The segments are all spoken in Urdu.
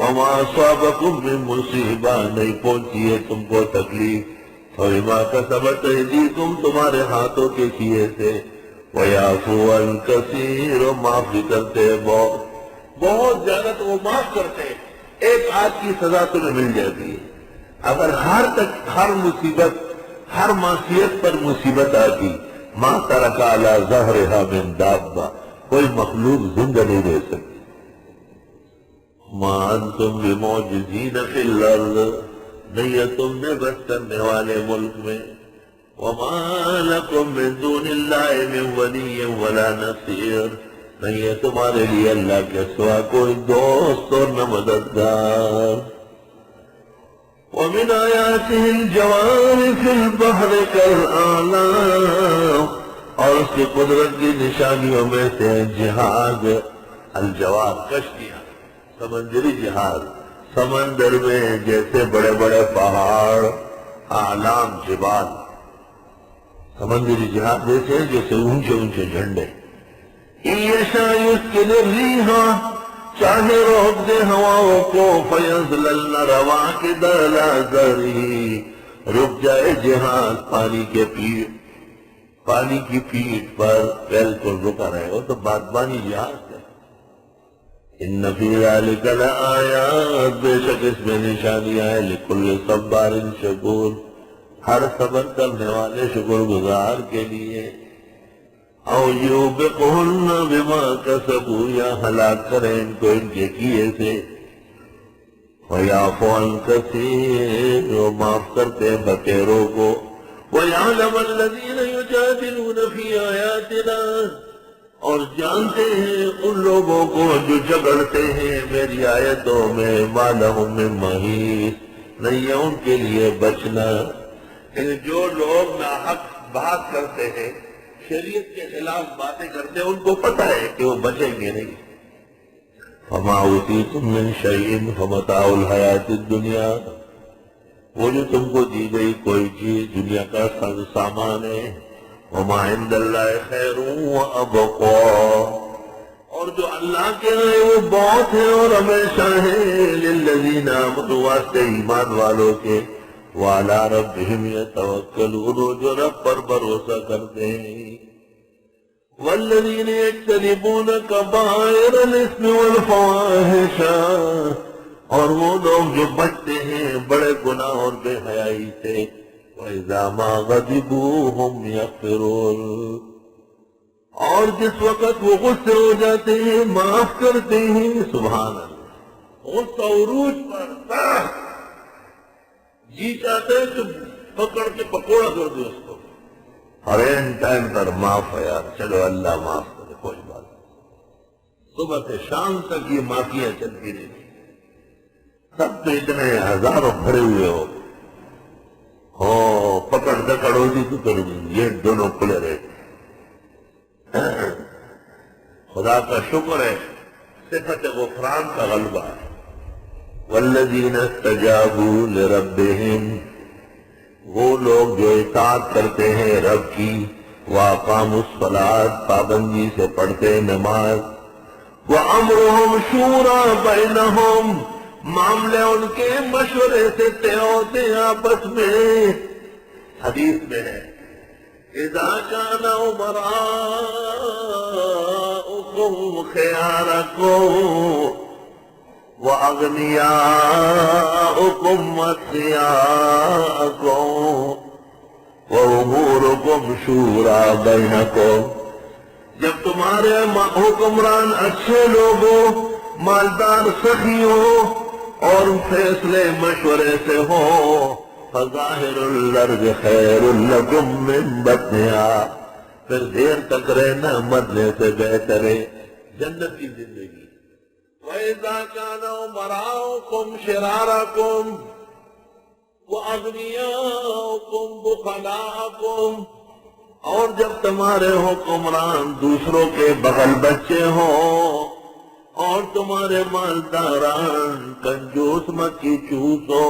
وما اصابكم من مصیبہ نہیں پہنچی ہے تم کو تکلیف فبما کسبت ایدیکم تمہارے ہاتھوں کے کیے سے ویعفو عن کثیر معاف بھی کرتے بہت زیادہ تو وہ معاف کرتے ایک آدھ کی سزا تمہیں مل جاتی ہے اگر ہر مصیبت ہر معصیت پر مصیبت آتی ما ترک علی ظہرہا من دابہ کوئی مخلوق زندہ نہیں رہ سکتی ما انتم بمعجزین فی الارض نہیں ہے تم نے بس کرنے والے ملک میں وما لکم من دون اللہ من ولی ولا نصیر نہیں ہے تمہارے لیے اللہ کے سوا کوئی دوست اور نہ مددگار ومن آیاتہ الجوار فی البحر کالآلام اور اس کی قدرت کی نشانیوں میں سے جہاز الجوار کشتیاں سمندری جہاز سمندر میں جیسے بڑے بڑے پہاڑ اعلام جبال سمندری جہاز جیسے اونچے اونچے جھنڈے یشاء یسکن الریح چاہے روک دے ہواؤں کو فیضللن رواکد علی ظہرہ رک جائے جہاز پانی کی پیٹھ پر بالکل رکا رہے ہو تو بادبانی جہاز ہے ان فی ذلک لآیات بے شک اس میں نشانیاں ہیں لکل صبار شکور ہر صبر کرنے والے شکر گزار کے لیے او یوبقہن بما کسبوا یا ہلاک کریں ان کو ان کے کیے سے ویعفو عن کثیر و معاف کرتے ہیں بکیروں کو وَيَعْلَمَ الَّذِينَ يُجَادِلُونَ فِي آيَاتِنَا اور جانتے ہیں ان لوگوں کو جو جھگڑتے ہیں میری آیتوں میں مَا لَهُم مِّن مَّحِيصٍ نہیں ہے ان کے لیے بچنا جو لوگ ناحق بات کرتے ہیں شریعت کے خلاف باتیں کرتے ہیں ان کو پتہ ہے کہ وہ بچیں گے نہیں فَمَا أُوتِيتُم مِّن شَيْءٍ فَمَتَاعُ الْحَيَاةِ الدُّنْيَا وہ جو تم کو دی گئی کوئی چیز دنیا کا سامان ہے وَمَا عِندَ اللَّهِ خَيْرٌ وَأَبْقَىٰ اور جو اللہ کے ہیں وہ بہت ہے اور ہمیشہ ہے لِلَّذِينَ آمَنُوا واسطے ایمان والوں کے وَعَلَىٰ رَبِّهِمْ يَتَوَكَّلُونَ جو رب پر بھروسہ کرتے ہیں وَالَّذِينَ يَجْتَنِبُونَ كَبَائِرَ الْإِثْمِ وَالْفَوَاحِشَ اور وہ لوگ جو بچتے ہیں بڑے گناہ اور بے حیائی سے وَإِذَا مَا غَضِبُوا هُمْ يَغْفِرُونَ اور جس وقت وہ غصے ہو جاتے ہیں معاف کرتے ہیں سبحان اللہ غصہ عروج پر جی چاہتے ہیں کہ پکڑ کے پکوڑا کر دو اس کو ہر این ٹائم پر معاف ہے یار چلو اللہ معاف کرے کوئی بات نہیں صبح سے شام تک یہ معافیاں چلتی رہتی سب تو اتنے ہزاروں بھرے ہوئے ہو پکڑ دکڑ ہوتی تو کر دی یہ دونوں کھلے رہے خدا کا شکر ہے صفت غفران کا غلبہ ہے والذین استجابوا لربہم وہ لوگ جو اطاعت کرتے ہیں رب کی واقاموا الصلاۃ پابندی سے پڑھتے نماز وامرهم شورى بینہم معاملے ان کے مشورے سے طے ہوتے ہیں آپس میں حدیث میں ہے اذا كان امراؤكم خياركم واغنياؤكم اتقياءكم واموركم شورى بينكم جب تمہارے حکمران اچھے لوگ ہو مالدار سخی ہو اور فیصلے مشورے سے ہو فظاہر الارض خیر لکم من بطنها پھر دیر تک رہنا مرنے سے بہتر ہے جنت کی زندگی وَإِذَا كَانَ أُمَرَاؤُكُمْ شِرَارَكُمْ وَأَغْنِيَاؤُكُمْ بُخَلَاءَكُمْ اور جب تمہارے حکمران دوسروں کے بغل بچے ہوں اور تمہارے مالداران کنجوس مکی چوس ہو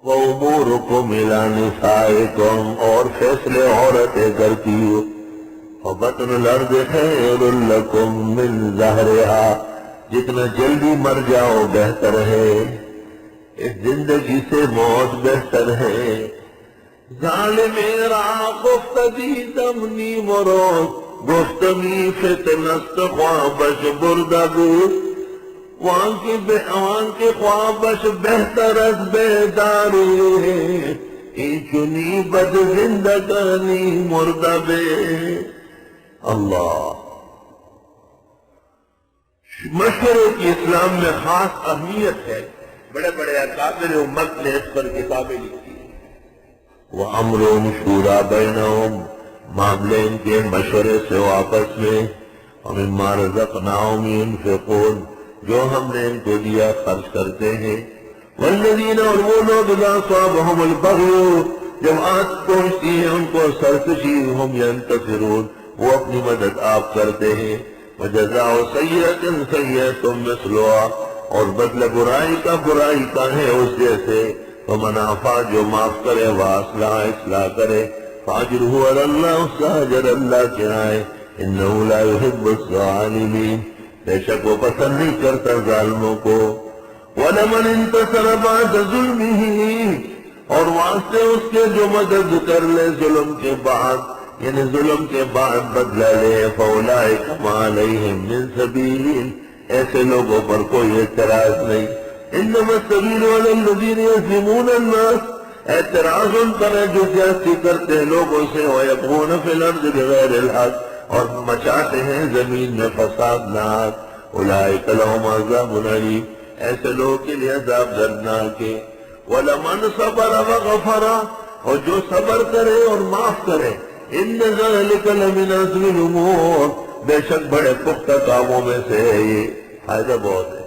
وَأُمُورُكُمْ إِلَىٰ نِسَائِكُمْ اور فیصلے عورتیں کرتی ہو فَبَطْنُ الْأَرْضِ خَيْرٌ لَكُمْ مِنْ ظَهْرِهَا جتنا جلدی مر جاؤ بہتر ہے، اس زندگی سے موت بہتر ہے۔ ظالم را گفتگی دمنی مروز، گفتگی فتنست خوابش بردگو، وان کے خوابش بہتر از بیداری ہے، ای چنی بد زندگانی مردبے۔ اللہ، مشورے کی اسلام میں خاص اہمیت ہے، بڑے بڑے اکابر امت نے اس پر کتابیں لکھی ہیں۔ وَأَمْرُهُمْ شُورَىٰ بَيْنَهُمْ، معاملے ان کے مشورے سے آپس میں، وَمِمَّا رَزَقْنَاهُمْ يُنْفِقُونَ، جو ہم نے ان کو دیا خرچ کرتے ہیں۔ وَالَّذِينَ، اور وہ لوگ اذا أَصَابَهُمُ الْبَغْيُ، جب آنچ پہنچتی ہے ان کو سرکشی، هُمْ يَنتَصِرُونَ، وہ اپنی مدد آپ کرتے ہیں۔ وَجَزَاءُ سَيِّئَةٍ سَيِّئَةٌ مِثْلُهَا، اور بدلہ برائی کا ہے اس جیسے۔ وَمَنْ عَفَا، جو معاف کرے، وَأَصْلَحَ، اصلاح کرے، فَأَجْرُهُ عَلَى اللَّهِ، اس کا اجر اللہ کے آئے۔ إِنَّهُ لَا يُحِبُّ الظَّالِمِينَ، بے شک وہ پسند نہیں کرتا ظالموں کو۔ وَلَمَنِ انتَصَرَ بَعْدَ ظُلْمِهِ، اور واسطے اس کے جو مدد کر لے ظلم کے بعد، یعنی ظلم کے بعد بدلہ لے، فَأُولَٰئِكَ مَا عَلَيْهِم مِّن سَبِيلٍ، ایسے لوگوں پر کوئی اعتراض نہیں۔ انما السبیل علی الذین یظلمون الناس، اعتراض ان پر ہے جو زیادتی کرتے ہیں لوگوں سے، ویبغون فی الارض بغیر الحق، اور مچاتے ہیں زمین میں فسادناک۔ اولئک لہم عذاب علیم، ایسے لوگوں کے لیے عذاب دردناک ہے۔ ولمن صبر وغفر، اور جو صبر کرے اور معاف کرے، ان ذلک لمن عزم الامور، بے شک بڑے پختہ کاموں میں سے ہے، یہ فائدہ بہت ہے۔